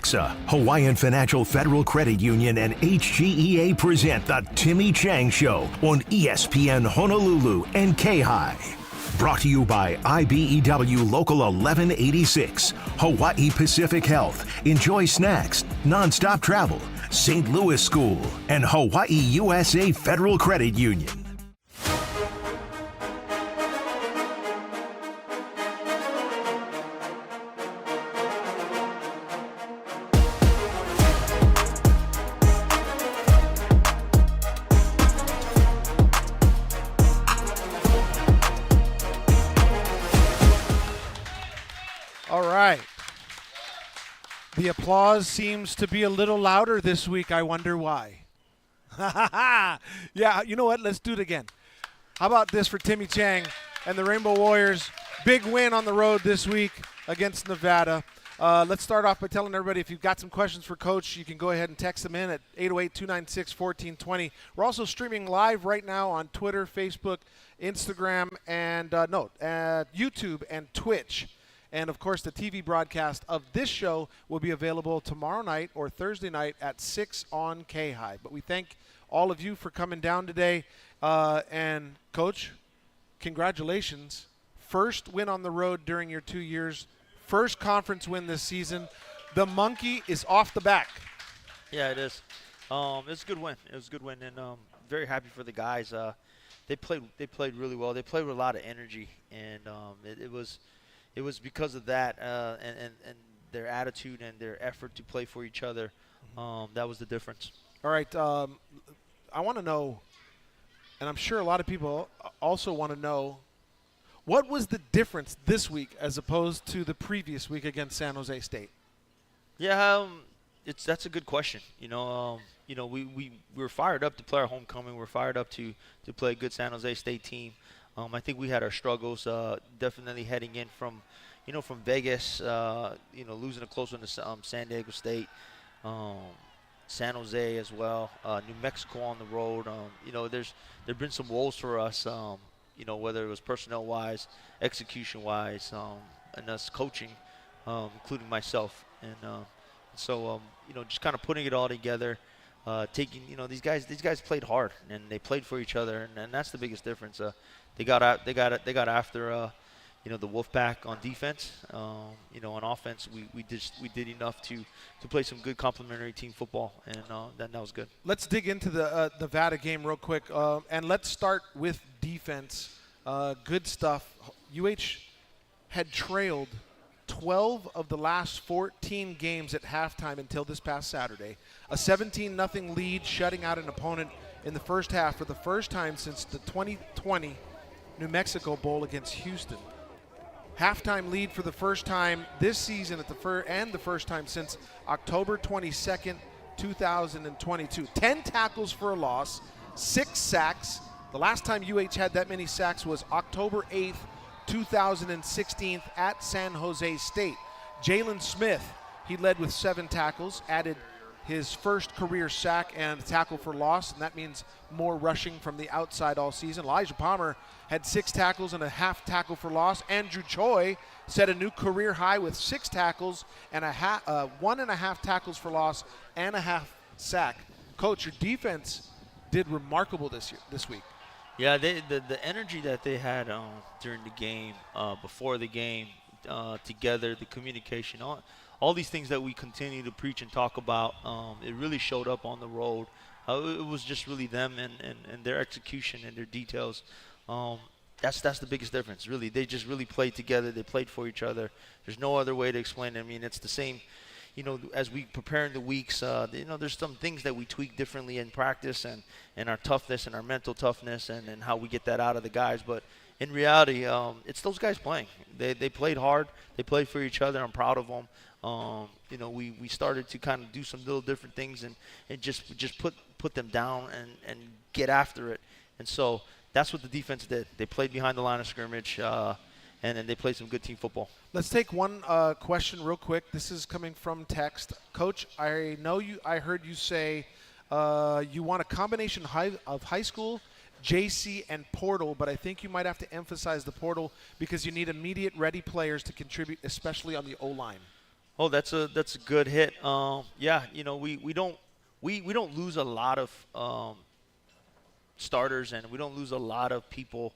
Pacxa, Hawaiian Financial Federal Credit Union, and HGEA present the Timmy Chang Show on ESPN Honolulu and K-High. Brought to you by IBEW Local 1186, Hawaii Pacific Health, Enjoy Snacks, Nonstop Travel, St. Louis School, and Hawaii USA Federal Credit Union. The applause seems to be a little louder this week. I wonder why. Yeah, you know what? Let's do it again. How about this for Timmy Chang and the Rainbow Warriors? Big win on the road this week against Nevada. Let's start off by telling everybody if you've got some questions for Coach, you can go ahead and text them in at 808-296-1420. We're also streaming live right now on Twitter, Facebook, Instagram, and YouTube and Twitch. And, of course, the TV broadcast of this show will be available tomorrow night or Thursday night at 6 on K-High. But we thank all of you for coming down today. And, Coach, congratulations. First win on the road during your 2 years. First conference win this season. The monkey is off the back. Yeah, it is. It's a good win. It was a good win, and very happy for the guys. They played really well. They played with a lot of energy, and it was because of that and their attitude and their effort to play for each other. That was the difference. All right. I want to know, and I'm sure a lot of people also want to know, what was the difference this week as opposed to the previous week against San Jose State? Yeah, that's a good question. We were fired up to play our homecoming. We're fired up to play a good San Jose State team. I think we had our struggles, definitely heading in from Vegas, losing a close one to San Diego State, San Jose as well, New Mexico on the road. There've been some woes for us, whether it was personnel-wise, execution-wise, and us coaching, including myself. And so just kind of putting it all together. Taking, these guys played hard and they played for each other, and that's the biggest difference. They got after the Wolfpack on defense. On offense, we did enough to play some good complementary team football, and that was good. Let's dig into the Nevada game real quick, and let's start with defense. Good stuff. UH had trailed 12 of the last 14 games at halftime until this past Saturday. A 17-0 lead, shutting out an opponent in the first half for the first time since the 2020 New Mexico Bowl against Houston. Halftime lead for the first time this season and the first time since October 22nd, 2022. 10 tackles for a loss, 6 sacks. The last time UH had that many sacks was October 8th, 2016 at San Jose State. Jalen Smith, he led with 7 tackles, added his first career sack and tackle for loss, and that means more rushing from the outside all season. Elijah Palmer had 6 tackles and a half tackle for loss. Andrew Choi set a new career high with 6 tackles and 1.5 tackles for loss and a half sack. Coach, your defense did remarkable this week. Yeah, the energy that they had during the game, before the game, together, the communication, all these things that we continue to preach and talk about, it really showed up on the road. It was just really them and their execution and their details. That's the biggest difference, really. They just really played together. They played for each other. There's no other way to explain it. I mean, it's the same, as we prepare in the weeks, there's some things that we tweak differently in practice and our toughness and our mental toughness and how we get that out of the guys. But in reality, it's those guys playing. They played hard. They played for each other. I'm proud of them. We started to kind of do some little different things and just put them down and get after it. And so that's what the defense did. They played behind the line of scrimmage, and then they played some good team football. Let's take one question real quick. This is coming from text. Coach, I heard you say you want a combination of high school, JC, and portal, but I think you might have to emphasize the portal because you need immediate ready players to contribute, especially on the O-line. Oh, that's a good hit. Yeah, we don't lose a lot of starters, and we don't lose a lot of people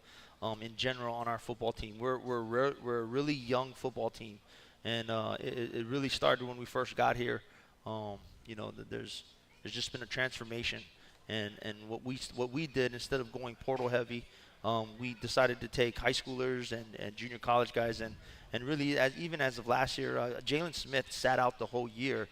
in general on our football team. We're a really young football team, and it really started when we first got here. There's just been a transformation, and what we did, instead of going portal heavy, we decided to take high schoolers and junior college guys, and really, even as of last year, Jalen Smith sat out the whole year,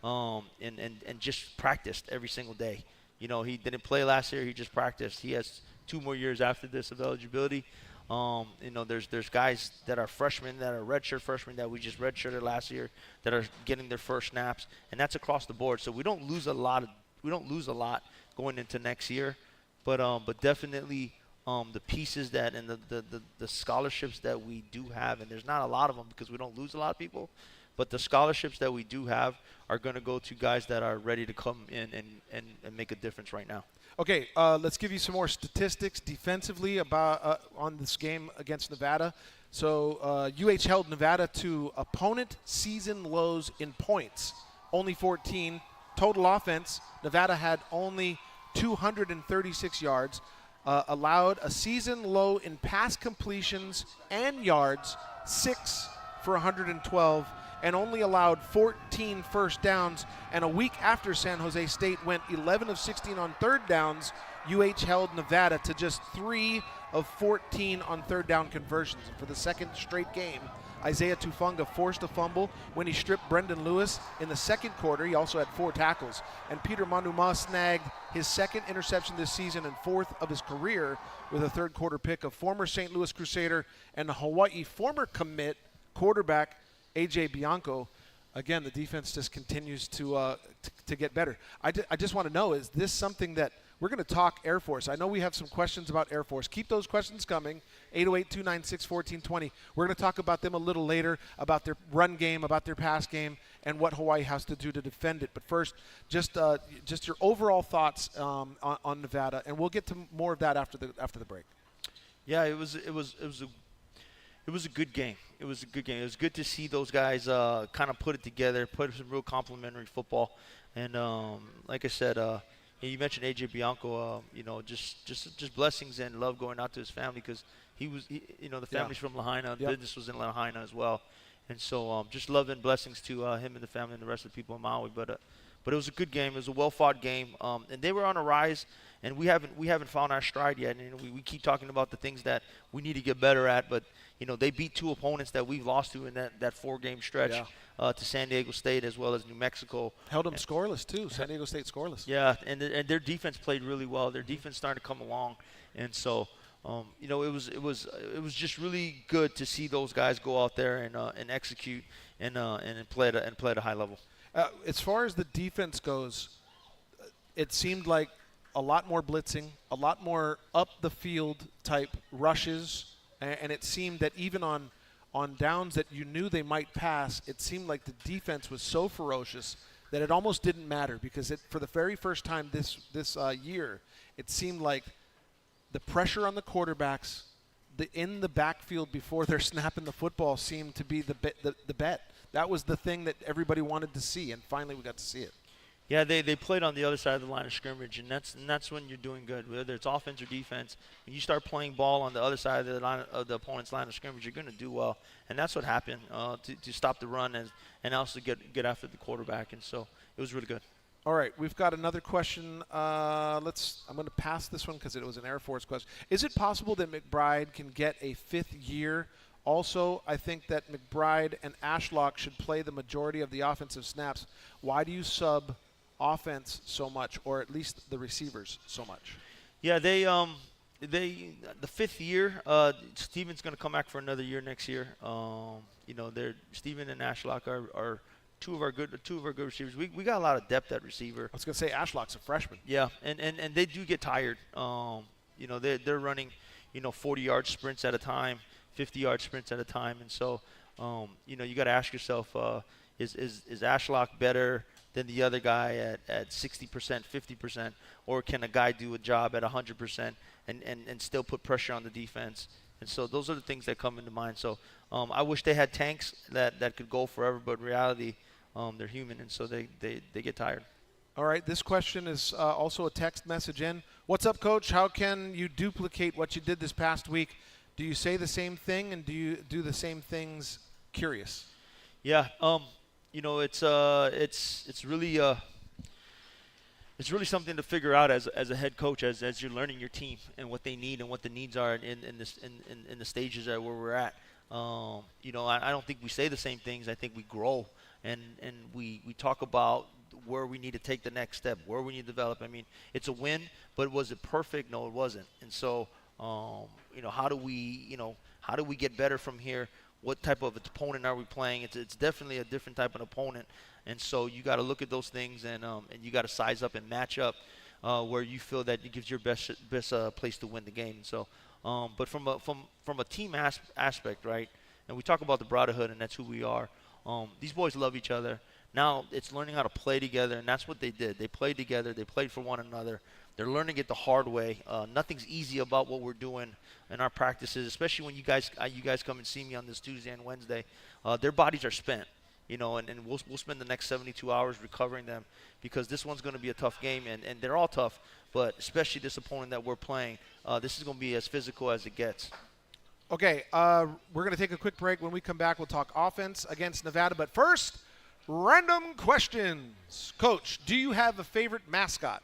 and just practiced every single day. He didn't play last year. He just practiced. He has 2 more years after this of eligibility. There's guys that are freshmen, that are redshirt freshmen that we just redshirted last year, that are getting their first snaps, and that's across the board. So we don't lose a lot going into next year, but definitely the pieces that and the scholarships that we do have, and there's not a lot of them because we don't lose a lot of people, but the scholarships that we do have are going to go to guys that are ready to come in and make a difference right now. Okay, let's give you some more statistics defensively about on this game against Nevada. So UH held Nevada to opponent season lows in points, only 14. Total offense, Nevada had only 236 yards, allowed a season low in pass completions and yards, 6 for 112, and only allowed 14 first downs. And a week after San Jose State went 11 of 16 on third downs, UH held Nevada to just 3 of 14 on third down conversions. And for the second straight game, Isaiah Tufunga forced a fumble when he stripped Brendan Lewis in the second quarter. He also had 4 tackles. And Peter Manuma snagged his second interception this season and 4th of his career with a third quarter pick of former St. Louis Crusader and Hawaii former commit quarterback AJ Bianco. Again, the defense just continues to get better. I just want to know, is this something that we're going to talk Air Force? I know we have some questions about Air Force. Keep those questions coming, 808-296-1420. We're going to talk about them a little later, about their run game, about their pass game, and what Hawaii has to do to defend it. But first, just your overall thoughts on Nevada, and we'll get to more of that after the break. Yeah, it was a good game. It was a good game. It was good to see those guys kind of put it together, put some real complimentary football. And like I said, you mentioned AJ Bianco. Just blessings and love going out to his family, because the family's from Lahaina. Yep. Business was in Lahaina as well, and so just love and blessings to him and the family and the rest of the people in Maui. But it was a good game. It was a well-fought game, and they were on a rise. And we haven't found our stride yet. And we keep talking about the things that we need to get better at, but they beat 2 opponents that we've lost to in that 4-game stretch, to San Diego State as well as New Mexico. Held them scoreless too. San Diego State scoreless. Yeah, and their defense played really well. Their defense started to come along, and so it was just really good to see those guys go out there and execute and play at a high level. As far as the defense goes, it seemed like a lot more blitzing, a lot more up the field type rushes, and it seemed that even on downs that you knew they might pass, it seemed like the defense was so ferocious that it almost didn't matter, because for the very first time this year, it seemed like the pressure on the quarterbacks in the backfield before they're snapping the football seemed to be the bet. That was the thing that everybody wanted to see, and finally we got to see it. Yeah, they played on the other side of the line of scrimmage, and that's when you're doing good. Whether it's offense or defense, when you start playing ball on the other side of the opponent's line of scrimmage, you're going to do well, and that's what happened to stop the run and also get after the quarterback, and so it was really good. All right, we've got another question. I'm going to pass this one because it was an Air Force question. Is it possible that McBride can get a 5th year? Also, I think that McBride and Ashlock should play the majority of the offensive snaps. Why do you sub offense so much, or at least the receivers so much? Yeah, the 5th year, Steven's going to come back for another year next year. Steven and Ashlock are two of our good receivers. We got a lot of depth at receiver. I was going to say Ashlock's a freshman. Yeah, and they do get tired. They're running 40-yard sprints at a time, 50-yard sprints at a time, and so you got to ask yourself, is Ashlock better than the other guy at 60%, 50%, or can a guy do a job at 100% and still put pressure on the defense? And so those are the things that come into mind. So I wish they had tanks that could go forever, but in reality, they're human, and so they get tired. All right, this question is also a text message in. What's up, Coach? How can you duplicate what you did this past week? Do you say the same thing, and do you do the same things? Curious. Yeah, it's really something to figure out as a head coach as you're learning your team and what they need and what the needs are in the stages where we're at. I don't think we say the same things. I think we grow and we talk about where we need to take the next step, where we need to develop. I mean, it's a win, but was it perfect? No, it wasn't. And so, how do we get better from here? What type of opponent are we playing? It's definitely a different type of opponent. And so you got to look at those things and you got to size up and match up where you feel that it gives your best place to win the game. So, but from a team aspect, right? And we talk about the brotherhood, and that's who we are. These boys love each other. Now it's learning how to play together, and that's what they did. They played together. They played for one another. They're learning it the hard way. Nothing's easy about what we're doing in our practices, especially when you guys come and see me on this Tuesday and Wednesday. Their bodies are spent, and we'll spend the next 72 hours recovering them because this one's going to be a tough game, and they're all tough, but especially this opponent that we're playing, this is going to be as physical as it gets. Okay, we're going to take a quick break. When we come back, we'll talk offense against Nevada. But first, random questions. Coach, do you have a favorite mascot?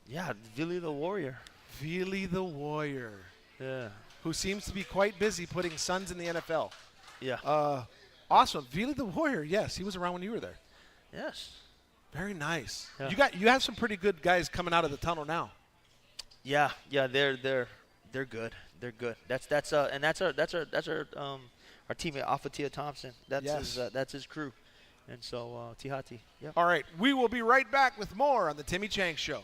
Yeah, Billy the Warrior. Billy the Warrior. Yeah. Who seems to be quite busy putting sons in the NFL. Yeah. Awesome. Billy the Warrior, yes. He was around when you were there. Yes. Very nice. Yeah. You have some pretty good guys coming out of the tunnel now. Yeah, they're good. They're good. That's our teammate Alpha Tia Thompson. That's his crew. And so Tihati. Yeah. All right, we will be right back with more on the Timmy Chang Show.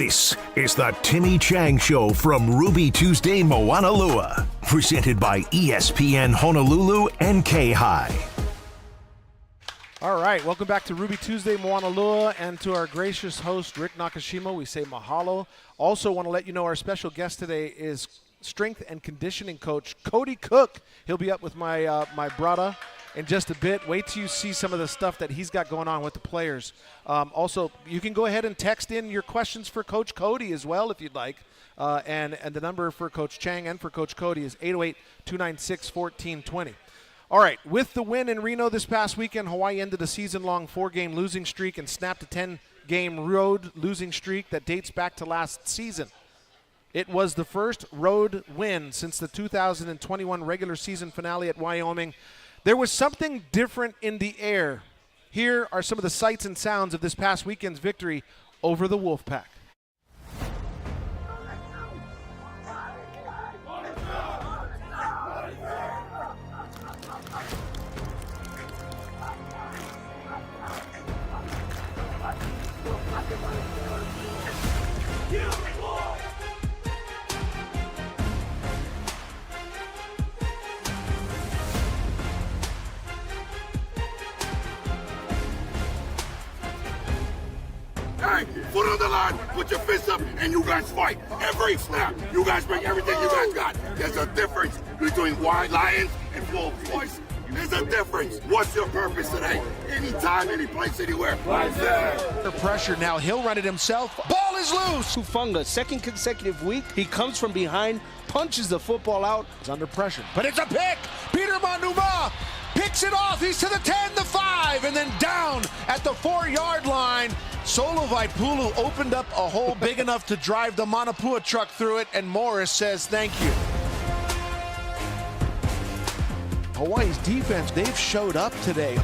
This is the Timmy Chang Show from Ruby Tuesday, Moanalua. Presented by ESPN Honolulu and K-High. All right, welcome back to Ruby Tuesday, Moanalua, and to our gracious host, Rick Nakashima, we say mahalo. Also want to let you know our special guest today is strength and conditioning coach Cody Cook. He'll be up with my brother in just a bit. Wait till you see some of the stuff that he's got going on with the players. Also, you can go ahead and text in your questions for Coach Cody as well if you'd like. And the number for Coach Chang and for Coach Cody is 808-296-1420. All right, with the win in Reno this past weekend, Hawaii ended a season-long 4-game losing streak and snapped a 10-game road losing streak that dates back to last season. It was the first road win since the 2021 regular season finale at Wyoming. There was something different in the air. Here are some of the sights and sounds of this past weekend's victory over the Wolfpack. Hey, foot on the line, put your fists up, and you guys fight. Every snap, you guys bring everything you guys got. There's a difference between white lions and wolves, boys. There's a difference. What's your purpose today? Anytime, any place, anywhere. Right there. Under pressure now, he'll run it himself. Ball is loose. Hufunga, second consecutive week, he comes from behind, punches the football out. He's under pressure, but it's a pick. Peter Manuma picks it off. He's to the 10, the 5, and then down at the 4-yard line. Solo Vaipulu opened up a hole big enough to drive the Manapua truck through it, and Morris says thank you. Hawaii's defense, they've showed up today.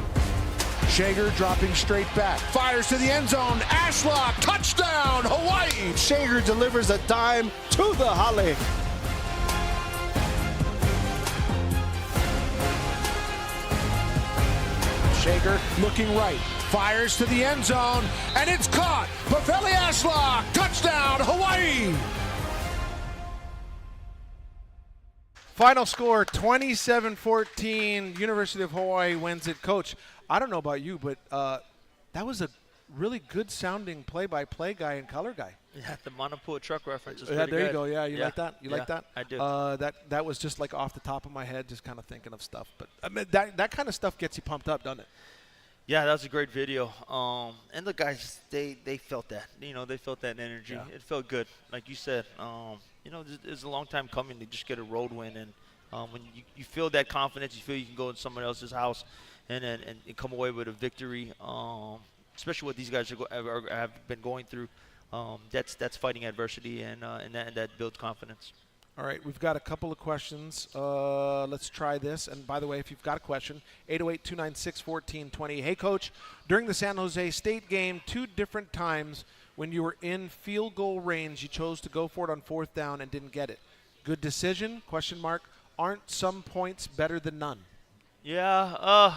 Shager dropping straight back. Fires to the end zone. Ashlock, touchdown, Hawaii. Shager delivers a dime to the Hale. Shager looking right. Fires to the end zone, and it's caught. Pafeli Ashlock, touchdown, Hawaii. Final score, 27-14. University of Hawaii wins it. Coach, I don't know about you, but that was a really good sounding play-by-play guy and color guy. Yeah, the Manapua truck reference is Yeah, pretty there good. you go. Yeah, you like that? You like that? I do. That was just like off the top of my head, just kind of thinking of stuff. But I mean, that kind of stuff gets you pumped up, doesn't it? Yeah, that was a great video. And the guys, they felt that. They felt that energy. Yeah. It felt good. Like you said, it's a long time coming to just get a road win. And when you feel that confidence, you feel you can go in someone else's house and come away with a victory, especially what these guys have been going through. That's fighting adversity, and that builds confidence. All right, we've got a couple of questions. Let's try this. And by the way, if you've got a question, 808-296-1420. Hey, Coach, during the San Jose State game, 2 different times when you were in field goal range, you chose to go for it on 4th down and didn't get it. Good decision? ? Aren't some points better than none? Yeah,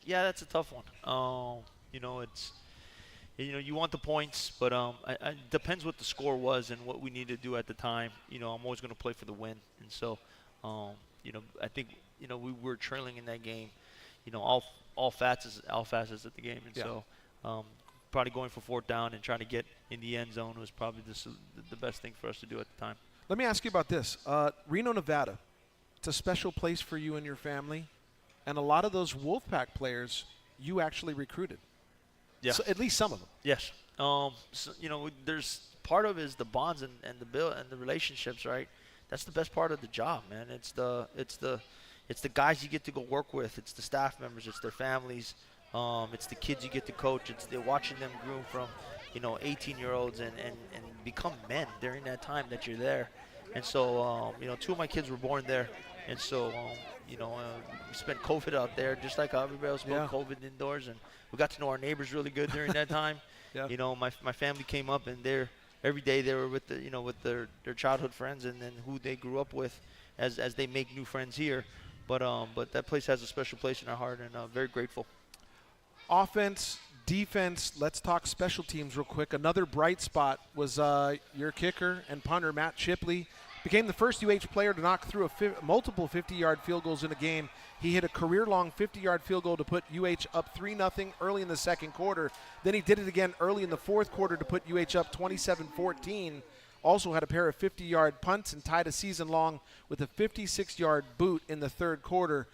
that's a tough one. You want the points, but it depends what the score was and what we need to do at the time. I'm always going to play for the win, and so, I think, we were trailing in that game. All facets at the game, and so, probably going for 4th down and trying to get in the end zone was probably the best thing for us to do at the time. Let me ask you about this. Reno, Nevada, it's a special place for you and your family, and a lot of those Wolfpack players you actually recruited. Yeah. So at least some of them. Yes. There's part of it is the bonds and the relationships, right? That's the best part of the job, man. It's the guys you get to go work with. It's the staff members. It's their families. It's the kids you get to coach. They're watching them groom from, 18-year-olds and become men during that time that you're there. And so, 2 of my kids were born there. And so, we spent COVID out there, just like how everybody else spent COVID indoors. And we got to know our neighbors really good during that time. My family came up, and every day they were with with their childhood friends and then who they grew up with as they make new friends here. But that place has a special place in our heart, and very grateful. Offense, defense, let's talk special teams real quick. Another bright spot was your kicker and punter, Matt Shipley. Became the first UH player to knock through multiple 50-yard field goals in a game. He hit a career-long 50-yard field goal to put UH up 3-0 early in the second quarter. Then he did it again early in the fourth quarter to put UH up 27-14. Also had a pair of 50-yard punts and tied a season long with a 56-yard boot in the third quarter.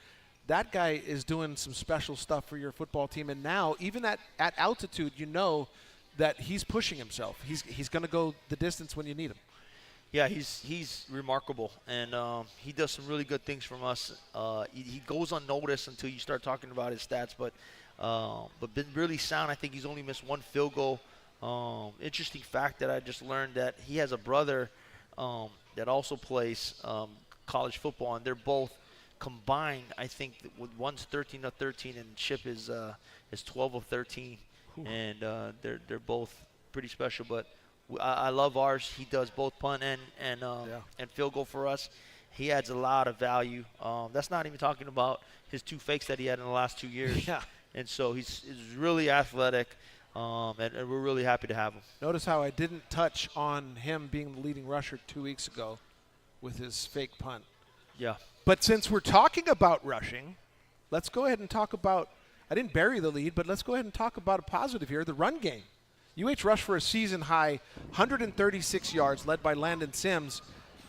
That guy is doing some special stuff for your football team. And now, even at altitude, you know that he's pushing himself. He's going to go the distance when you need him. Yeah, he's remarkable, and he does some really good things from us. He goes unnoticed until you start talking about his stats, but been really sound. I think he's only missed one field goal. Interesting fact that I just learned that he has a brother that also plays college football, and they're both combined. I think with one's 13 of 13, and Chip is 12 of 13, and they're both pretty special, but. I love ours. He does both punt and field goal for us. He adds a lot of value. That's not even talking about his 2 fakes that he had in the last 2 years. Yeah. And so he's really athletic, and we're really happy to have him. Notice how I didn't touch on him being the leading rusher 2 weeks ago with his fake punt. Yeah. But since we're talking about rushing, let's go ahead and talk about – I didn't bury the lead, but let's go ahead and talk about a positive here, the run game. UH rushed for a season-high 136 yards, led by Landon Sims,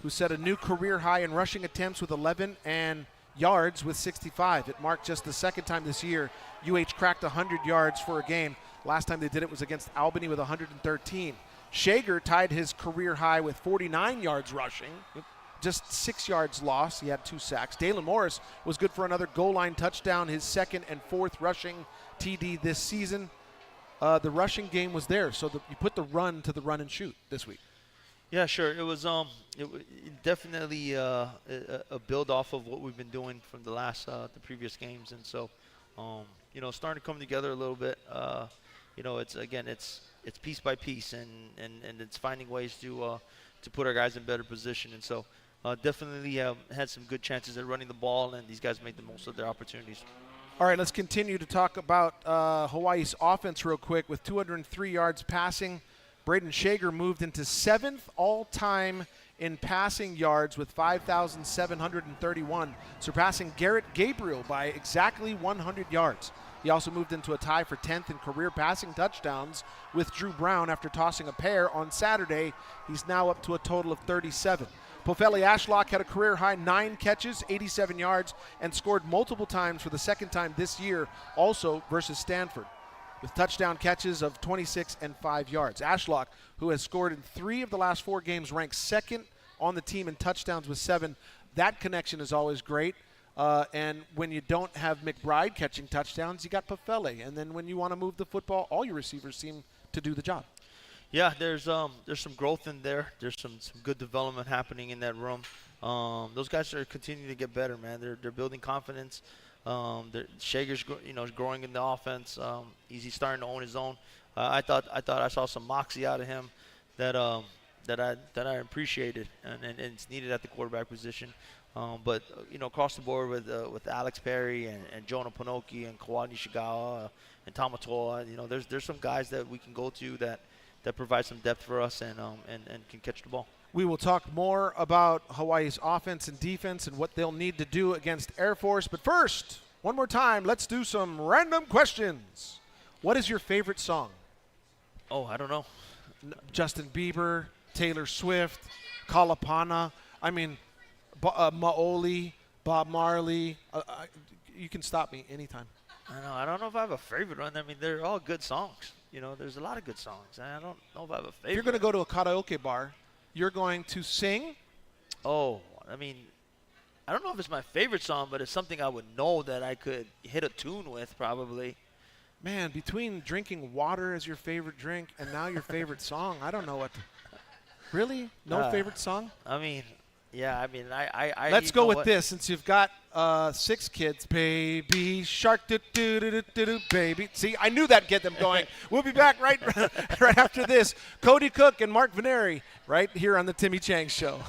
who set a new career high in rushing attempts with 11 and yards with 65. It marked just the second time this year UH cracked 100 yards for a game. Last time they did it was against Albany with 113. Shager tied his career high with 49 yards rushing, just 6 yards lost. He had 2 sacks. Dalen Morris was good for another goal line touchdown, his second and fourth rushing TD this season. The rushing game was there, so you put the run to the run and shoot this week. Yeah, sure. It was definitely a build off of what we've been doing from the previous games, and so starting to come together a little bit. It's piece by piece, and it's finding ways to put our guys in better position, and so definitely had some good chances at running the ball, and these guys made the most of their opportunities. All right, let's continue to talk about Hawaii's offense real quick. With 203 yards passing, Braden Shager moved into 7th all-time in passing yards with 5,731, surpassing Garrett Gabriel by exactly 100 yards. He also moved into a tie for 10th in career passing touchdowns with Drew Brown after tossing a pair on Saturday. He's now up to a total of 37. Pofele Ashlock had a career-high 9 catches, 87 yards, and scored multiple times for the second time this year, also versus Stanford, with touchdown catches of 26 and 5 yards. Ashlock, who has scored in 3 of the last 4 games, ranks second on the team in touchdowns with 7. That connection is always great. And when you don't have McBride catching touchdowns, you got Pofele. And then when you want to move the football, all your receivers seem to do the job. Yeah, there's some growth in there. There's some good development happening in that room. Those guys are continuing to get better, man. They're building confidence. Shager's growing in the offense. He's starting to own his own. I thought I saw some moxie out of him that I appreciated, and it's needed at the quarterback position. But across the board with Alex Perry and Jonah Pinoki and Kawhi Nishigawa and Tamatoa, there's some guys that we can go to that provide some depth for us and can catch the ball. We will talk more about Hawaii's offense and defense and what they'll need to do against Air Force. But first, one more time, let's do some random questions. What is your favorite song? Oh, I don't know. Justin Bieber, Taylor Swift, Kalapana. I mean, Maoli, Bob Marley. You can stop me anytime. I don't know if I have a favorite one. I mean, they're all good songs. There's a lot of good songs. I don't know if I have a favorite. If you're going to go to a karaoke bar, you're going to sing? Oh, I mean, I don't know if it's my favorite song, but it's something I would know that I could hit a tune with probably. Man, between drinking water as your favorite drink and now your favorite song, I don't know what to. Really? No favorite song? I mean, yeah, I Let's go with this, since you've got 6 kids. Baby shark, do baby. See, I knew that'd get them going. We'll be back right after this. Cody Cook and Mark Veneri right here on the Timmy Chang Show.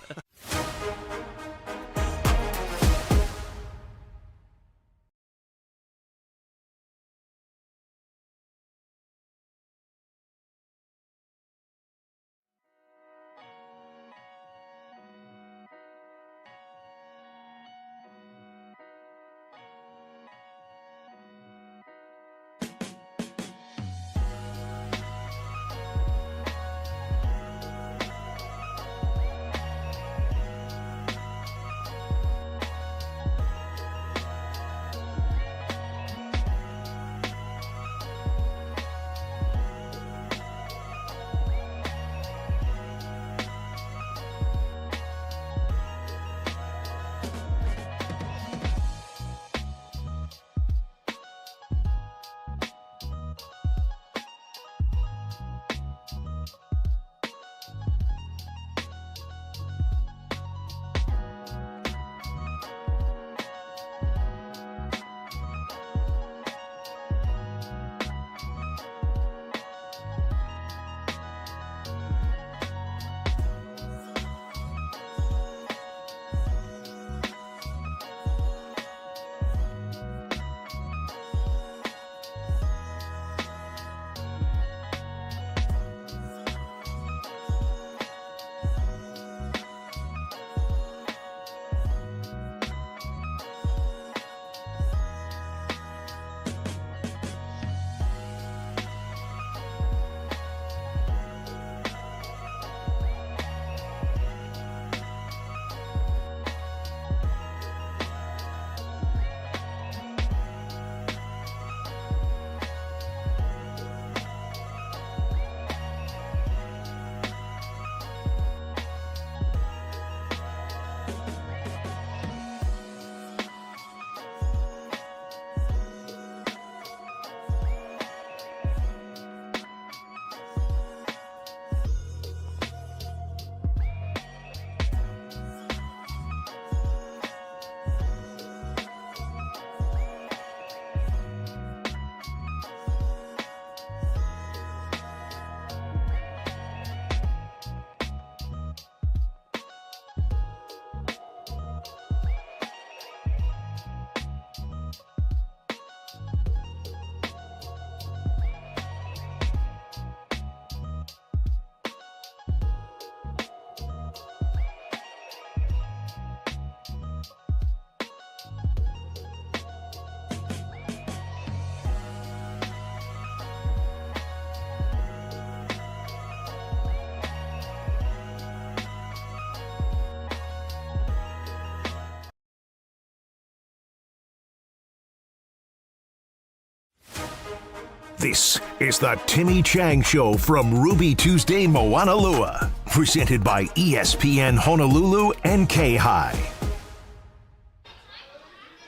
This is the Timmy Chang Show from Ruby Tuesday, Moanalua. Presented by ESPN Honolulu and K-High.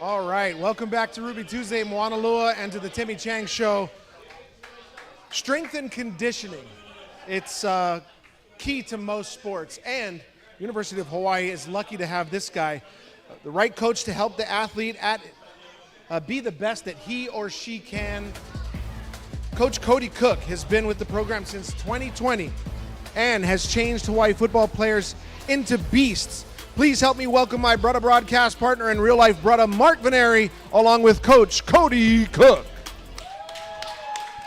All right, welcome back to Ruby Tuesday, Moanalua, and to the Timmy Chang Show. Strength and conditioning. It's key to most sports, and University of Hawaii is lucky to have this guy, the right coach to help the athlete be the best that he or she can. Coach Cody Cook has been with the program since 2020 and has changed Hawaii football players into beasts. Please help me welcome my brother broadcast partner and real-life brother, Mark Veneri, along with Coach Cody Cook.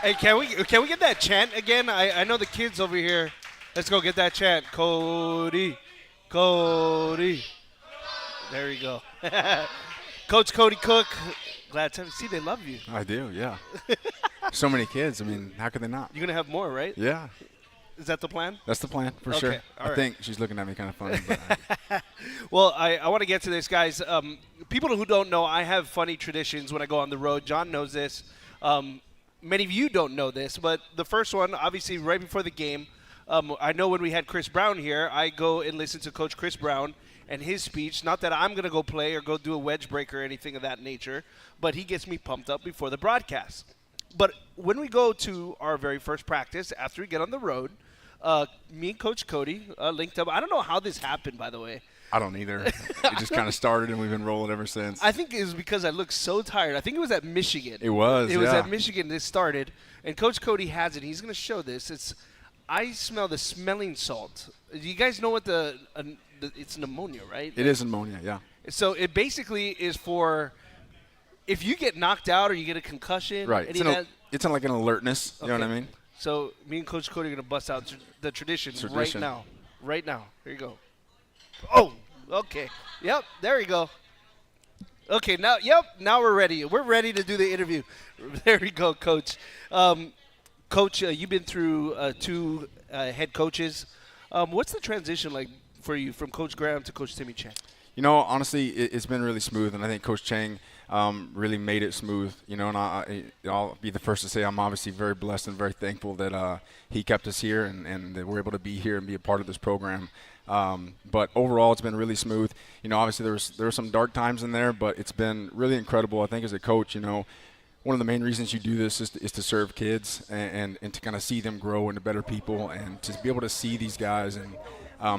Hey, can we get that chant again? I know the kids over here. Let's go get that chant. Cody. There we go. Coach Cody Cook. Glad to see they love you. I do, yeah. So many kids. I mean, how could they not? You're going to have more, right? Yeah. Is that the plan? That's the plan, for Okay, sure. all I right. think she's looking at me kind of funny. But Well, I want to get to this, guys. People who don't know, I have funny traditions when I go on the road. John knows this. Many of you don't know this, but the first one, obviously, right before the game, I know when we had Chris Brown here, I go and listen to Coach Chris Brown and his speech. Not that I'm going to go play or go do a wedge break or anything of that nature, but he gets me pumped up before the broadcast. But when we go to our very first practice, after we get on the road, me and Coach Cody linked up. I don't know how this happened, by the way. I don't either. It just kind of started, and we've been rolling ever since. I think it was because I looked so tired. I think it was at Michigan. It was, It was yeah. at Michigan this started. And Coach Cody has it. He's going to show this. I smell the smelling salt. Do you guys know what it's pneumonia, right? It is pneumonia, yeah. So it basically is for if you get knocked out or you get a concussion. Right. It's like an alertness. You know what I Okay. mean? So me and Coach Cody are going to bust out the tradition right now. Right now. Here you go. Oh, okay. Yep, there you go. Okay, now we're ready. We're ready to do the interview. There we go, Coach. Coach, you've been through two head coaches. What's the transition like for you from Coach Graham to Coach Timmy Chang? You know, honestly, it's been really smooth, and I think Coach Chang really made it smooth. You know, and I'll be the first to say I'm obviously very blessed and very thankful that he kept us here and that we're able to be here and be a part of this program. But overall, it's been really smooth. You know, obviously there were some dark times in there, but it's been really incredible. I think as a coach, you know, one of the main reasons you do this is to serve kids and to kind of see them grow into better people and to be able to see these guys and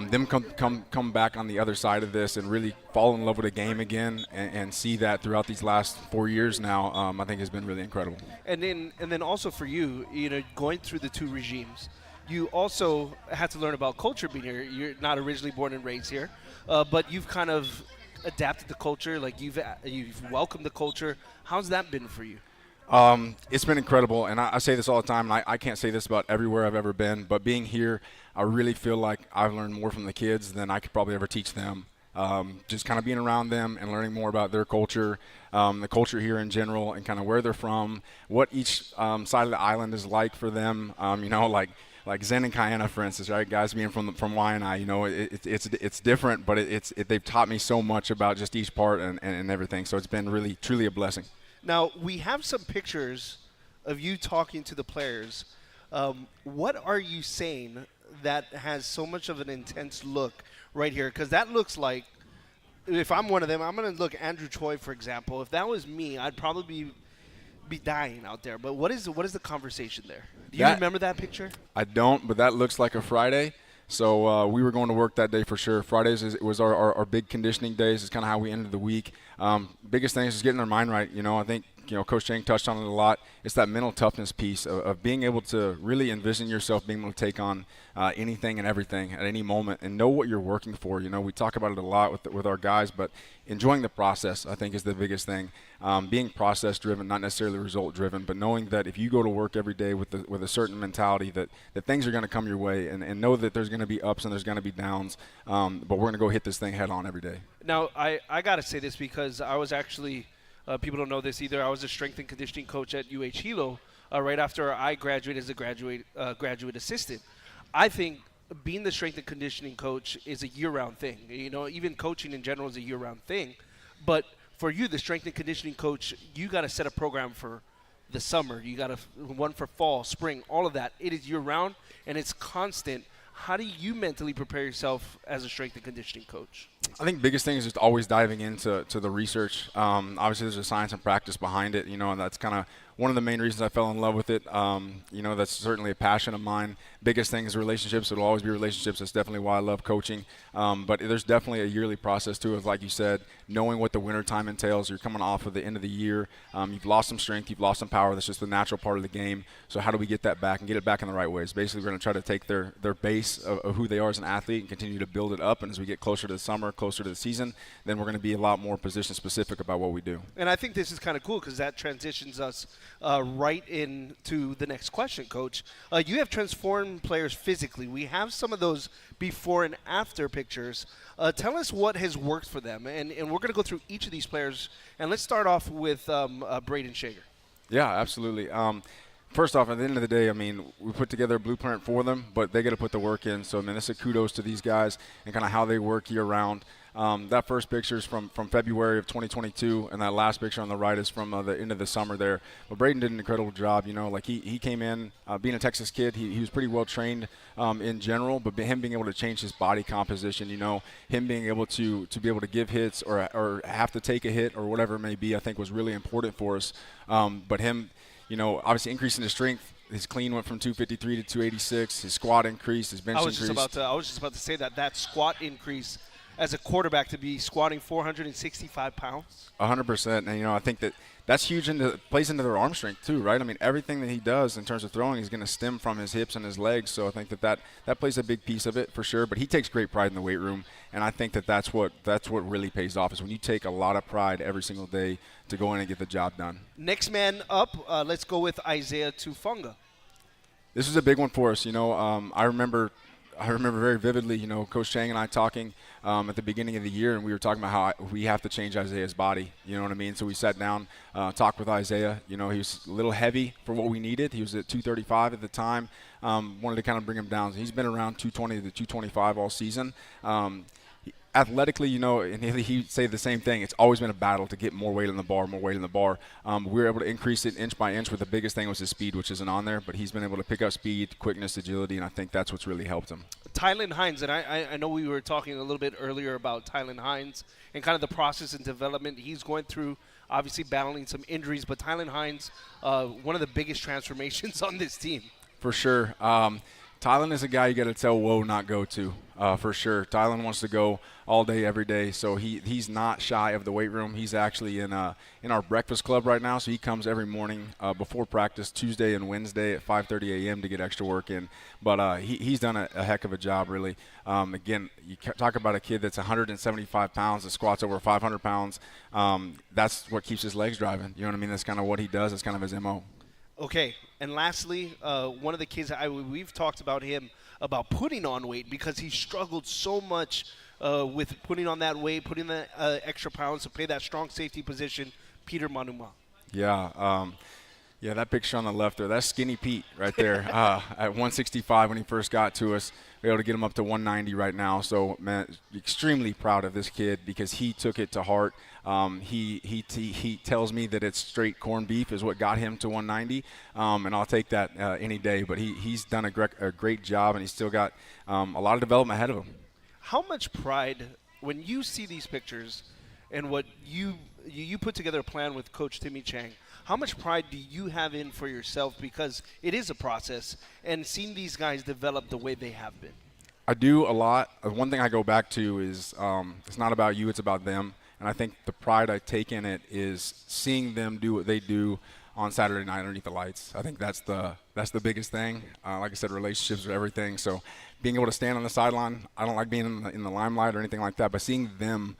them come back on the other side of this and really fall in love with the game again and see that throughout these last 4 years now, I think has been really incredible. And then also for you, you know, going through the two regimes, you also had to learn about culture being here. You're not originally born and raised here, but you've kind of adapted the culture. Like you've welcomed the culture. How's that been for you? It's been incredible, and I say this all the time, and I can't say this about everywhere I've ever been, but being here, I really feel like I've learned more from the kids than I could probably ever teach them. Just kind of being around them and learning more about their culture, the culture here in general, and kind of where they're from, what each side of the island is like for them. You know, like Zen and Kayana, for instance, right? Guys being from Hawaiian, you know, it's different, but they've taught me so much about just each part and everything. So it's been really, truly a blessing. Now, we have some pictures of you talking to the players. What are you saying that has so much of an intense look right here? Because that looks like, if I'm one of them, I'm going to look Andrew Choi, for example. If that was me, I'd probably be dying out there. But what is the conversation there? Do you remember that picture? I don't, but that looks like a Friday. So we were going to work that day for sure. Fridays was our big conditioning days. It's kind of how we ended the week. Biggest thing is just getting our mind right. You know, I think, you know, Coach Chang touched on it a lot. It's that mental toughness piece of being able to really envision yourself being able to take on anything and everything at any moment and know what you're working for. You know, we talk about it a lot with our guys, but enjoying the process, I think, is the biggest thing. Being process-driven, not necessarily result-driven, but knowing that if you go to work every day with a certain mentality that things are going to come your way and know that there's going to be ups and there's going to be downs, but we're going to go hit this thing head-on every day. Now, I got to say this because I was actually people don't know this either. I was a strength and conditioning coach at Hilo right after I graduated as a graduate assistant. I think being the strength and conditioning coach is a year-round thing. You know, even coaching in general is a year-round thing. But for you, the strength and conditioning coach, you got to set a program for the summer. You got one for fall, spring, all of that. It is year-round, and it's constant. How do you mentally prepare yourself as a strength and conditioning coach? I think biggest thing is just always diving into the research. Obviously, there's a science and practice behind it, and that's kind of one of the main reasons I fell in love with it. That's certainly a passion of mine. Biggest thing is relationships. It'll always be relationships. That's definitely why I love coaching. But there's definitely a yearly process to it, like you said, knowing what the winter time entails. You're coming off of the end of the year. You've lost some strength. You've lost some power. That's just the natural part of the game. So how do we get that back and get it back in the right ways? Basically, we're going to try to take their base of who they are as an athlete and continue to build it up. And as we get closer to the summer, closer to the season, then we're going to be a lot more position specific about what we do. And I think this is kind of cool because that transitions us right into the next question, Coach. You have transformed players physically. We have some of those before and after pictures. Tell us what has worked for them. And we're going to go through each of these players. And let's start off with Braden Shager. Yeah, absolutely. First off, at the end of the day, we put together a blueprint for them, but they got to put the work in. So, this is kudos to these guys and kind of how they work year-round. That first picture is from February of 2022, and that last picture on the right is from the end of the summer there. But Braden did an incredible job. He came in, being a Texas kid, he was pretty well trained in general, but him being able to change his body composition, him being able to be able to give hits or have to take a hit or whatever it may be, I think was really important for us. But him, obviously increasing his strength. His clean went from 253 to 286. His squat increased. His bench increased. I was just about to say that squat increase as a quarterback to be squatting 465 pounds. 100%. And, I think that's huge plays into their arm strength too, right? Everything that he does in terms of throwing is going to stem from his hips and his legs. So I think that plays a big piece of it for sure. But he takes great pride in the weight room. And I think that's what really pays off is when you take a lot of pride every single day to go in and get the job done. Next man up, let's go with Isaiah Tufunga. This is a big one for us. I remember very vividly, Coach Chang and I talking at the beginning of the year, and we were talking about how we have to change Isaiah's body. You know what I mean? So we sat down, talked with Isaiah. He was a little heavy for what we needed. He was at 235 at the time. Wanted to kind of bring him down. He's been around 220 to 225 all season. Athletically, and he'd say the same thing. It's always been a battle to get more weight on the bar, We were able to increase it inch by inch, but the biggest thing was his speed, which isn't on there. But he's been able to pick up speed, quickness, agility, and I think that's what's really helped him. Tylen Hines, and I know we were talking a little bit earlier about Tylen Hines and kind of the process and development he's going through, obviously battling some injuries. But Tylen Hines, one of the biggest transformations on this team. For sure. Tylen is a guy you got to tell whoa, not go to, for sure. Tylen wants to go all day, every day, so he's not shy of the weight room. He's actually in our breakfast club right now, so he comes every morning before practice, Tuesday and Wednesday at 5:30 a.m. to get extra work in. But he's done a heck of a job, really. Again, you talk about a kid that's 175 pounds that squats over 500 pounds. That's what keeps his legs driving. You know what I mean? That's kind of what he does. That's kind of his MO. Okay, and lastly, one of the kids, we've talked about him, about putting on weight because he struggled so much with putting on that weight, putting the extra pounds to play that strong safety position, Peter Manuma. Yeah, that picture on the left there, that's Skinny Pete right there at 165 when he first got to us. We're able to get him up to 190 right now. So, man, extremely proud of this kid because he took it to heart. He tells me that it's straight corned beef is what got him to 190, and I'll take that any day. But he's done a great job, and he's still got a lot of development ahead of him. How much pride, when you see these pictures and what you put together a plan with Coach Timmy Chang, how much pride do you have in for yourself? Because it is a process, and seeing these guys develop the way they have been. I do a lot. One thing I go back to is it's not about you, it's about them. And I think the pride I take in it is seeing them do what they do on Saturday night underneath the lights. I think that's the biggest thing. Like I said, relationships are everything. So being able to stand on the sideline, I don't like being in the limelight or anything like that, but seeing them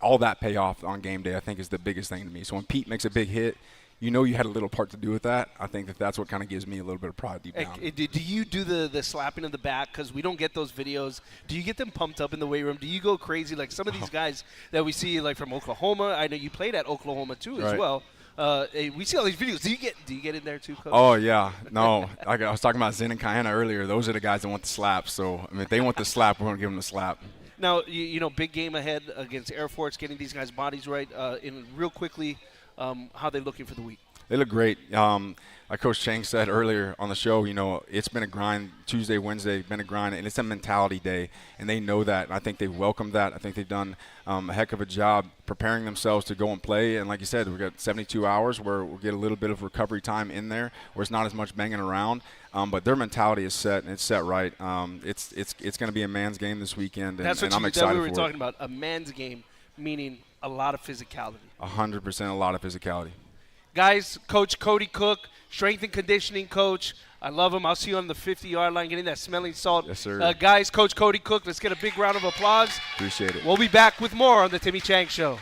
all that pay off on game day I think is the biggest thing to me. So when Pete makes a big hit, you had a little part to do with that. I think that's what kind of gives me a little bit of pride deep down. Do you do the slapping of the back? Because we don't get those videos. Do you get them pumped up in the weight room? Do you go crazy like some of these guys that we see like from Oklahoma? I know you played at Oklahoma too as well. We see all these videos. Do you get in there too, Coach? Oh, yeah. No, like I was talking about Zen and Kayana earlier. Those are the guys that want the slap. So, if they want the slap, we're going to give them the slap. Now, big game ahead against Air Force, getting these guys' bodies right. In real quickly, how they looking for the week? They look great. Like Coach Chang said earlier on the show, you know, it's been a grind. Tuesday, Wednesday, been a grind, and it's a mentality day, and they know that. And I think they've welcomed that. I think they've done a heck of a job preparing themselves to go and play. And like you said, we've got 72 hours where we'll get a little bit of recovery time in there, where it's not as much banging around. But their mentality is set, and it's set right. It's going to be a man's game this weekend, and, That's what I'm excited we were for talking it. about, a man's game, meaning a lot of physicality. 100%, a lot of physicality. Guys, Coach Cody Cook, strength and conditioning coach. I love him. I'll see you on the 50-yard line getting that smelling salt. Yes, sir. Guys, Coach Cody Cook, let's get a big round of applause. Appreciate it. We'll be back with more on the Timmy Chang Show.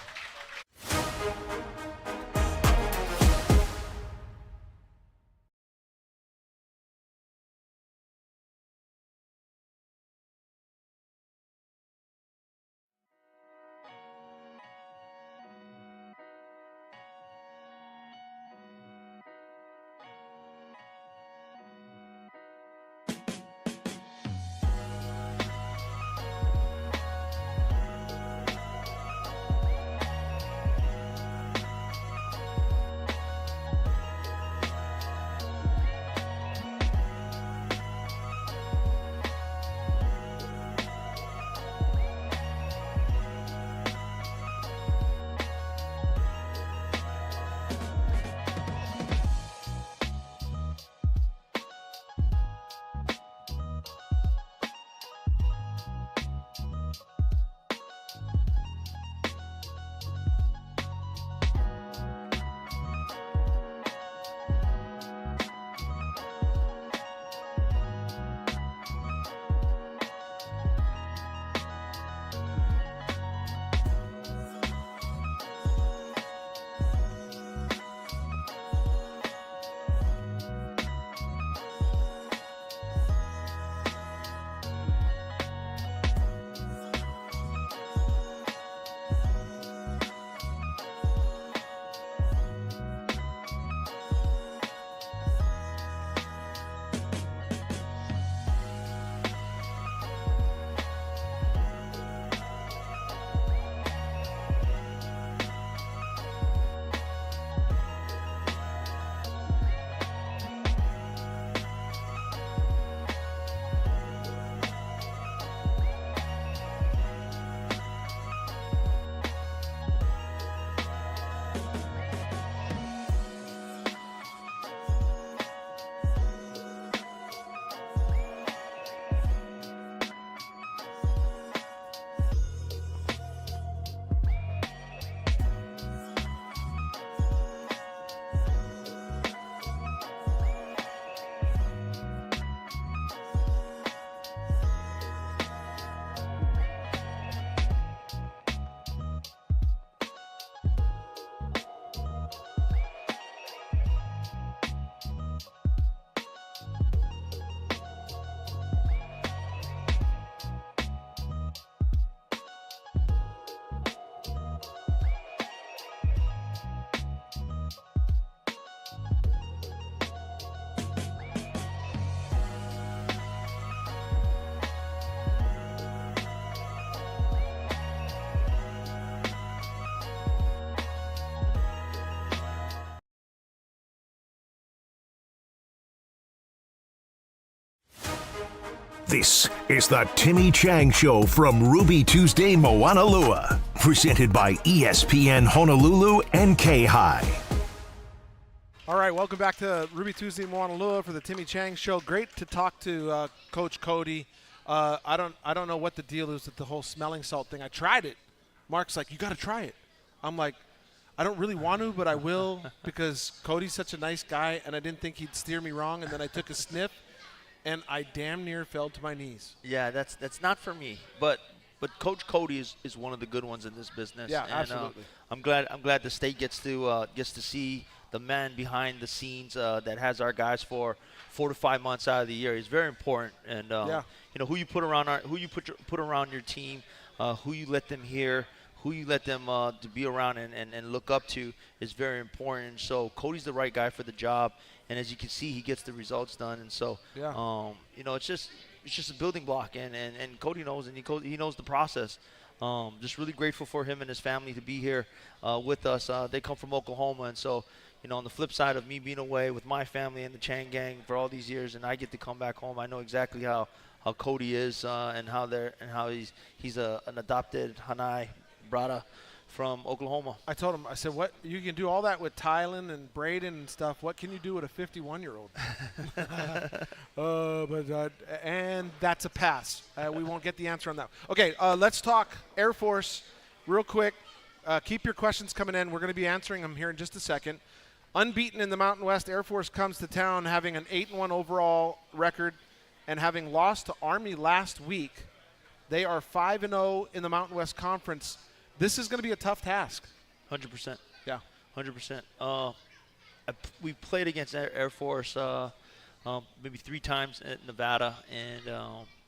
This is the Timmy Chang Show from Ruby Tuesday, Moanalua. Presented by ESPN Honolulu and K-High. All right, welcome back to Ruby Tuesday Moanalua for the Timmy Chang Show. Great to talk to Coach Cody. I don't know what the deal is with the whole smelling salt thing. I tried it. Mark's like, you got to try it. I'm like, I don't really want to, but I will because Cody's such a nice guy, and I didn't think he'd steer me wrong. And then I took a sniff, and I damn near fell to my knees. Yeah, that's not for me, but Coach Cody is one of the good ones in this business. Yeah, and, absolutely. I'm glad the state gets to see the man behind the scenes that has our guys for 4 to 5 months out of the year. It's very important, and you know who you put around put around your team, who you let them hear, who you let them to be around and look up to is very important. So Cody's the right guy for the job, and as you can see, he gets the results done. And so you know, it's just a building block, and Cody knows, and he knows the process. Just really grateful for him and his family to be here with us. They come from Oklahoma, and so on the flip side of me being away with my family and the Chang gang for all these years, and I get to come back home, I know exactly how Cody is and how he's an adopted Hanai brother from Oklahoma. I told him, I said, what, you can do all that with Tylen and Braden and stuff. What can you do with a 51-year-old? And that's a pass. We won't get the answer on that. Okay, let's talk Air Force real quick. Keep your questions coming in. We're going to be answering them here in just a second. Unbeaten in the Mountain West, Air Force comes to town having an 8-1 overall record and having lost to Army last week. They are 5-0 in the Mountain West Conference. This is going to be a tough task. 100%. Yeah. 100%. We played against Air Force maybe 3 times at Nevada, and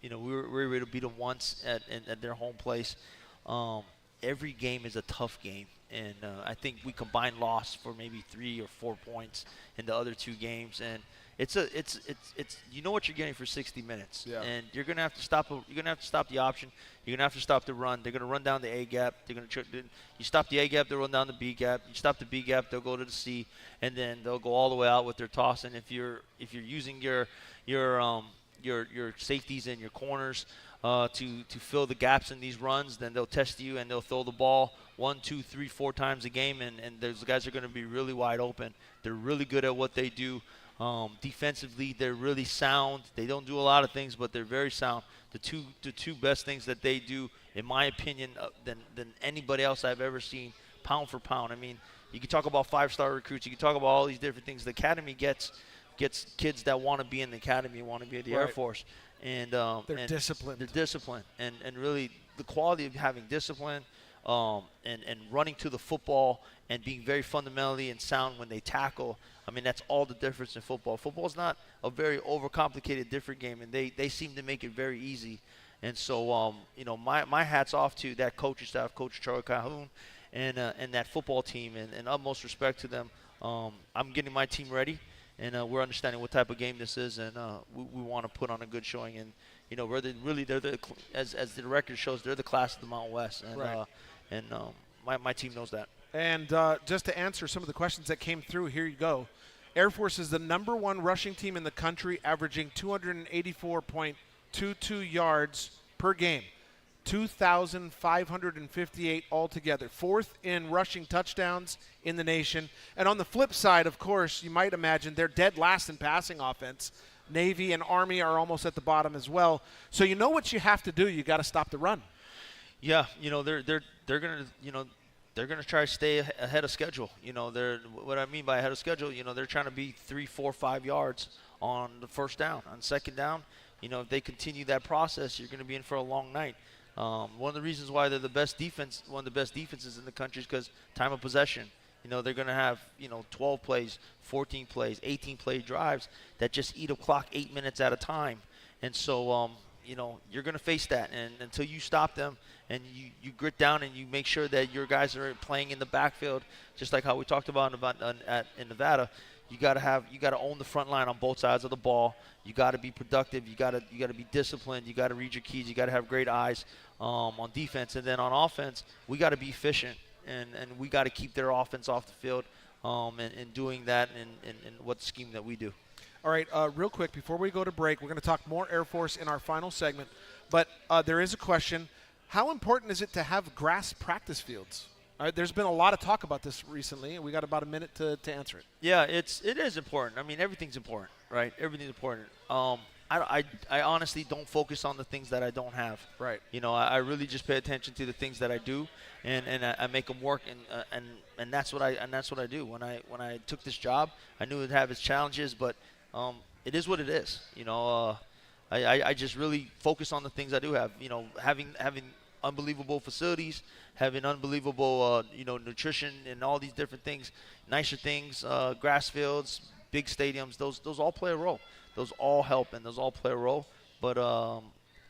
we were able to beat them once at their home place. Every game is a tough game, and I think we combined loss for maybe 3 or 4 points in the other 2 games, and it's you know what you're getting for 60 minutes, and you're gonna have to stop. You're gonna have to stop the option. You're gonna have to stop the run. They're gonna run down the A gap. You stop the A gap, they'll run down the B gap. You stop the B gap, they'll go to the C, and then they'll go all the way out with their toss. And if you're using your safeties and your corners to fill the gaps in these runs, then they'll test you and they'll throw the ball 1, 2, 3, 4 times a game, and those guys are going to be really wide open. They're really good at what they do. Defensively, they're really sound. They don't do a lot of things, but they're very sound. The two best things that they do, in my opinion, than anybody else I've ever seen, pound for pound. I mean, you can talk about 5-star recruits. You can talk about all these different things. The academy gets kids that want to be in the academy, want to be at the Air Force. And they're disciplined. They're disciplined, and really the quality of having discipline, and running to the football and being very fundamentally and sound when they tackle. I mean, that's all the difference in football. Football is not a very overcomplicated, different game, and they seem to make it very easy. And so, my hat's off to that coaching staff, Coach Charlie Calhoun, and that football team, and utmost respect to them. I'm getting my team ready. And we're understanding what type of game this is, and we want to put on a good showing. And as the record shows, they're the class of the Mountain West, and my team knows that. And just to answer some of the questions that came through, here you go. Air Force is the #1 rushing team in the country, averaging 284.22 yards per game. 2,558 altogether. 4th in rushing touchdowns in the nation. And on the flip side, of course, you might imagine they're dead last in passing offense. Navy and Army are almost at the bottom as well. So you know what you have to do. You got to stop the run. Yeah, they're gonna try to stay ahead of schedule. What I mean by ahead of schedule, they're trying to be 3, 4, 5 yards on the first down. On second down, if they continue that process, you're going to be in for a long night. One of the reasons why they're the best defense, one of the best defenses in the country, is because time of possession. They're going to have 12 plays, 14 plays, 18 play drives that just eat up clock 8 minutes at a time. And so you're going to face that, and until you stop them and you grit down and you make sure that your guys are playing in the backfield, just like how we talked about in Nevada. You got to own the front line on both sides of the ball. You got to be productive. You got to be disciplined. You got to read your keys. You got to have great eyes on defense, and then on offense, we got to be efficient, and we got to keep their offense off the field, and doing that in what scheme that we do. All right, real quick before we go to break, we're going to talk more Air Force in our final segment, but there is a question: how important is it to have grass practice fields? There's been a lot of talk about this recently, and we got about a minute to answer it. Yeah, it is important. I mean, everything's important, right? Everything's important. I honestly don't focus on the things that I don't have. Right. I really just pay attention to the things that I do, and I make them work, and that's what I do. When I took this job, I knew it'd have its challenges, but it is what it is. I just really focus on the things I do have. Having unbelievable facilities, having unbelievable nutrition and all these different things, nicer things, grass fields, big stadiums, those all play a role. Those all help, and those all play a role. But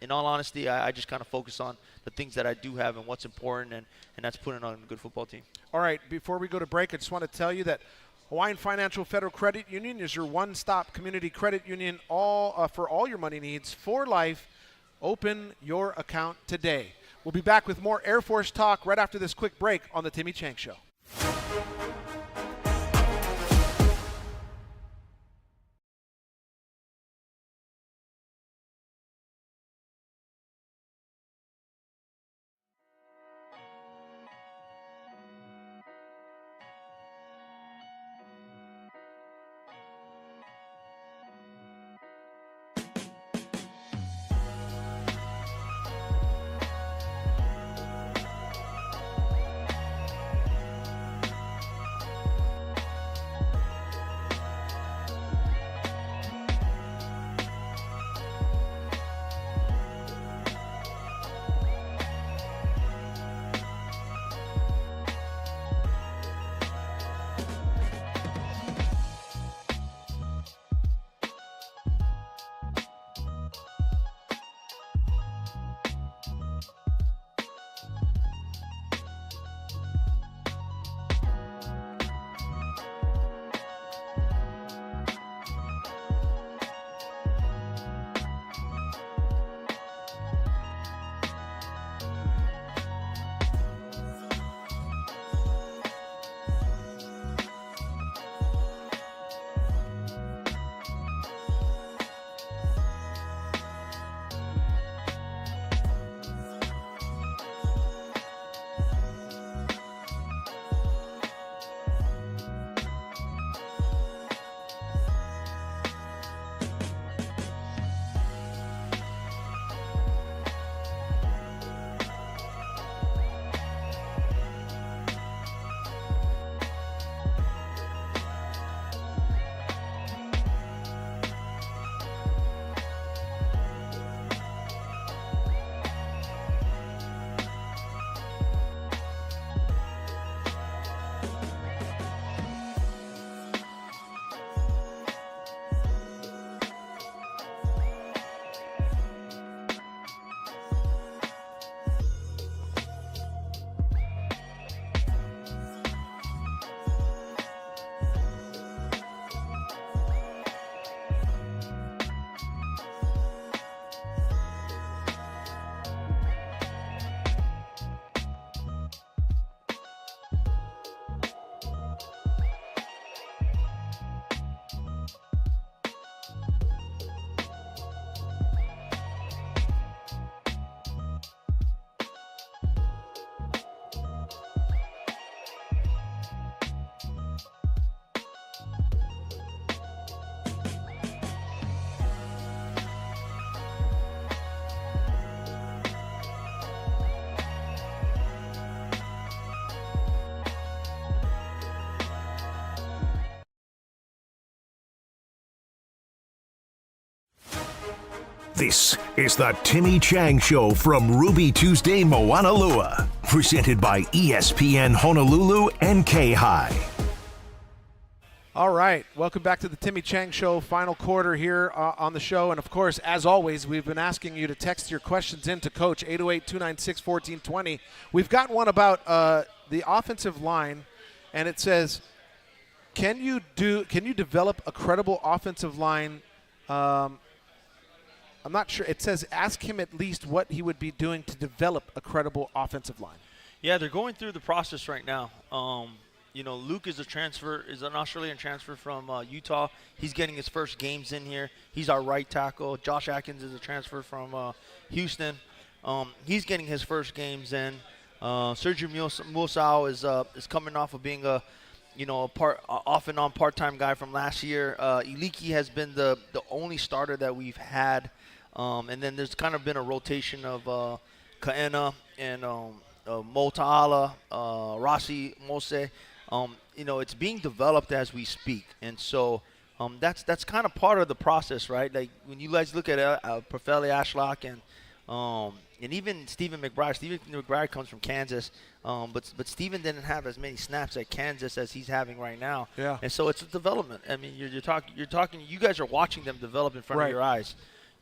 in all honesty, I just kind of focus on the things that I do have and what's important, and that's putting on a good football team. All right, before we go to break, I just want to tell you that Hawaiian Financial Federal Credit Union is your one-stop community credit union for all your money needs for life. Open your account today. We'll be back with more Air Force talk right after this quick break on the Timmy Chang Show. This is the Timmy Chang Show from Ruby Tuesday, Moanalua. Presented by ESPN Honolulu and K-High. All right, welcome back to the Timmy Chang Show, final quarter here on the show. And, of course, as always, we've been asking you to text your questions in to Coach, 808-296-1420. We've got one about the offensive line, and it says, can you develop a credible offensive line? I'm not sure. It says ask him at least what he would be doing to develop a credible offensive line. Yeah, they're going through the process right now. Luke is an Australian transfer from Utah. He's getting his first games in here. He's our right tackle. Josh Atkins is a transfer from Houston. He's getting his first games in. Sergio Musao is coming off of being off and on part-time guy from last year. Iliki has been the only starter that we've had. And then there's kind of been a rotation of Kaena and Mo Ta'ala, Rossi Mose. It's being developed as we speak. And so that's kind of part of the process, right? Like when you guys look at Perfeli Ashlock and even Stephen McBride. Stephen McBride comes from Kansas, but Stephen didn't have as many snaps at Kansas as he's having right now. Yeah. And so it's a development. I mean, you're talking. You guys are watching them develop in front of your eyes,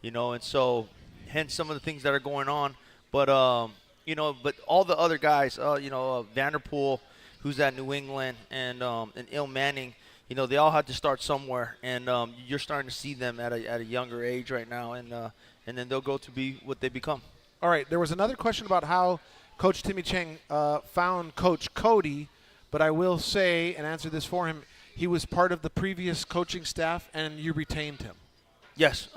and so hence some of the things that are going on. But but all the other guys, Vanderpool, who's at New England, and Il Manning, they all had to start somewhere, and you're starting to see them at a younger age right now, and then they'll go to be what they become. All right, there was another question about how Coach Timmy Chang found Coach Cody, but I will say and answer this for him. He was part of the previous coaching staff, and you retained him. Yes.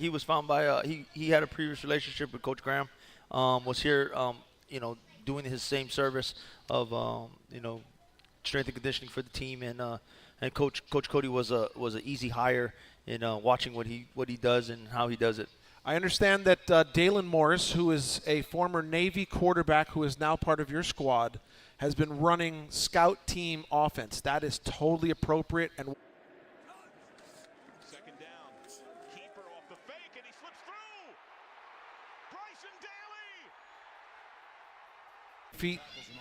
He was found by he had a previous relationship with Coach Graham. Was here, doing his same service of, strength and conditioning for the team, and Coach Cody was an easy hire in watching what he does and how he does it. I understand that Dalen Morris, who is a former Navy quarterback who is now part of your squad, has been running scout team offense. That is totally appropriate. And second down, keeper off the fake, and he slips through. Bryson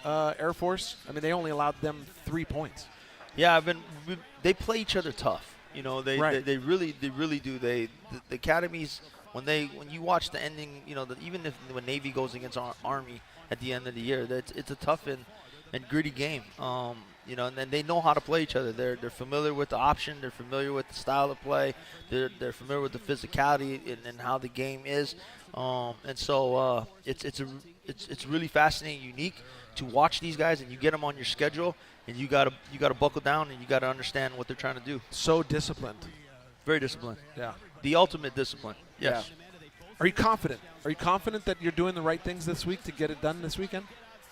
Daly. Air Force, I mean, they only allowed them 3 points. Yeah, they play each other tough. They really do. The academies, when you watch the ending, even when Navy goes against Army at the end of the year, it's a tough and gritty game. And then they know how to play each other. They're familiar with the option. They're familiar with the style of play. They're familiar with the physicality and how the game is. And so it's really fascinating, unique to watch these guys, and you get them on your schedule, and you gotta buckle down, and you gotta understand what they're trying to do. So disciplined. Very disciplined. Yeah. The ultimate discipline. Yes. Yeah. Are you confident? Are you confident that you're doing the right things this week to get it done this weekend?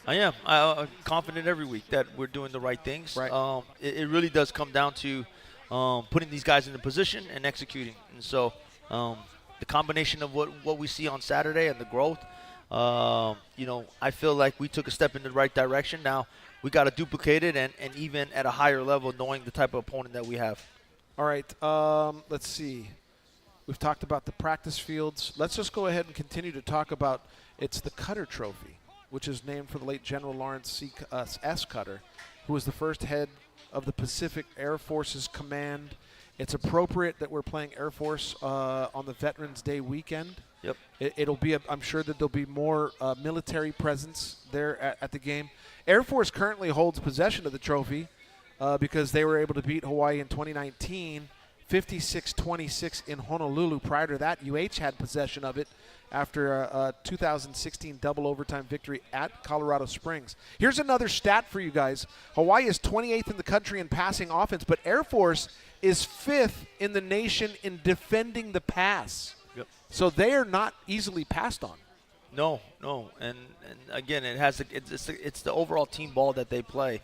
I am. I'm confident every week that we're doing the right things. Right. It really does come down to putting these guys in the position and executing. And so the combination of what we see on Saturday and the growth, I feel like we took a step in the right direction. Now we got to duplicate it and even at a higher level, knowing the type of opponent that we have. All right. Let's see. We've talked about the practice fields. Let's just go ahead and continue to talk about it's the Cutter Trophy, which is named for the late General Lawrence S. Cutter, who was the first head of the Pacific Air Force's command. It's appropriate that we're playing Air Force on the Veterans Day weekend. Yep. It'll be, I'm sure that there'll be more military presence there at the game. Air Force currently holds possession of the trophy because they were able to beat Hawaii in 2019, 56-26 in Honolulu. Prior to that, UH had possession of it after a 2016 double overtime victory at Colorado Springs. Here's another stat for you guys. Hawaii is 28th in the country in passing offense, but Air Force is 5th in the nation in defending the pass. Yep. So they are not easily passed on. No, and again, it's the overall team ball that they play,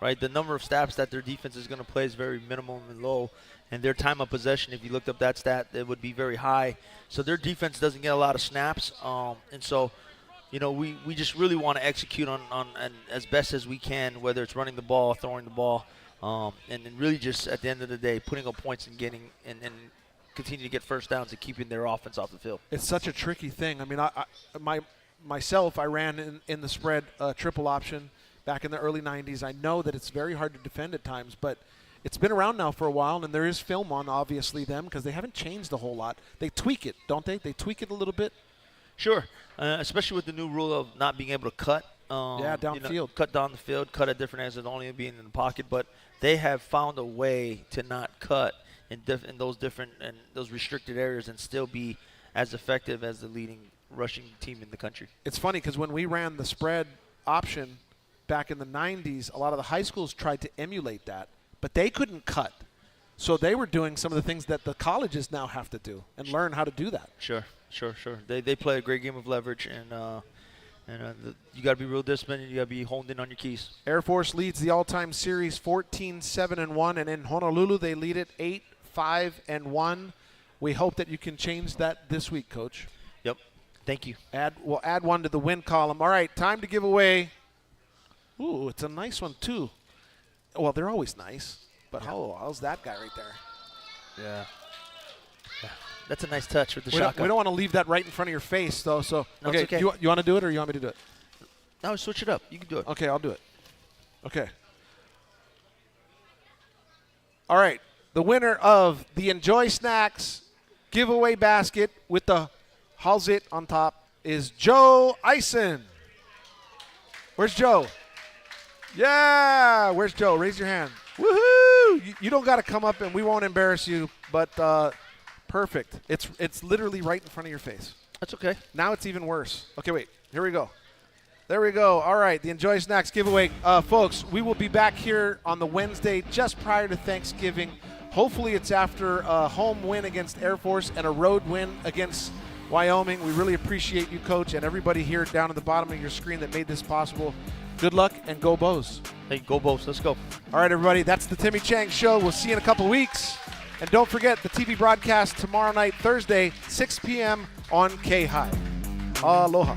right? The number of snaps that their defense is going to play is very minimum and low, and their time of possession, if you looked up that stat, it would be very high. So their defense doesn't get a lot of snaps, and so, we just really want to execute on as best as we can, whether it's running the ball, throwing the ball, and really just at the end of the day, putting up points and getting and continue to get first downs and keeping their offense off the field. It's such a tricky thing. I mean, myself, I ran in the spread triple option back in the early 90s. I know that it's very hard to defend at times, but it's been around now for a while, and there is film on, obviously, them, because they haven't changed a whole lot. They tweak it, don't they? They tweak it a little bit. Sure, especially with the new rule of not being able to cut. Downfield. Cut down the field, cut at different angles, only being in the pocket. But they have found a way to not cut in those different and those restricted areas and still be as effective as the leading rushing team in the country. It's funny because when we ran the spread option back in the 90s, a lot of the high schools tried to emulate that, but they couldn't cut. So they were doing some of the things that the colleges now have to do and learn how to do that. Sure. They play a great game of leverage, and you got to be real disciplined, and you got to be honed in on your keys. Air Force leads the all-time series 14-7-1, and in Honolulu they lead it 8-5-1. We hope that you can change that this week, Coach. Yep. Thank you. We'll add one to the win column. All right, time to give away. Ooh, it's a nice one too. Well, they're always nice, but how's that guy right there? Yeah. That's a nice touch with the shotgun. We don't want to leave that right in front of your face, though. So No, okay, it's okay. You want to do it, or you want me to do it? No, switch it up. You can do it. Okay, I'll do it. Okay. All right. The winner of the Enjoy Snacks giveaway basket with the How's It on top is Joe Eisen. Where's Joe? Yeah, where's Joe? Raise your hand. Woohoo! You don't got to come up, and we won't embarrass you, but perfect. It's literally right in front of your face. That's okay. Now it's even worse. Okay, wait. Here we go. There we go. All right, the Enjoy Snacks giveaway. Folks, we will be back here on the Wednesday just prior to Thanksgiving. Hopefully it's after a home win against Air Force and a road win against Wyoming. We really appreciate you, Coach, and everybody here down at the bottom of your screen that made this possible. Good luck, and go Bows. Hey, go Bows. Let's go. All right, everybody, that's the Timmy Chang Show. We'll see you in a couple weeks. And don't forget the TV broadcast tomorrow night, Thursday, 6 p.m. on K-High. Aloha.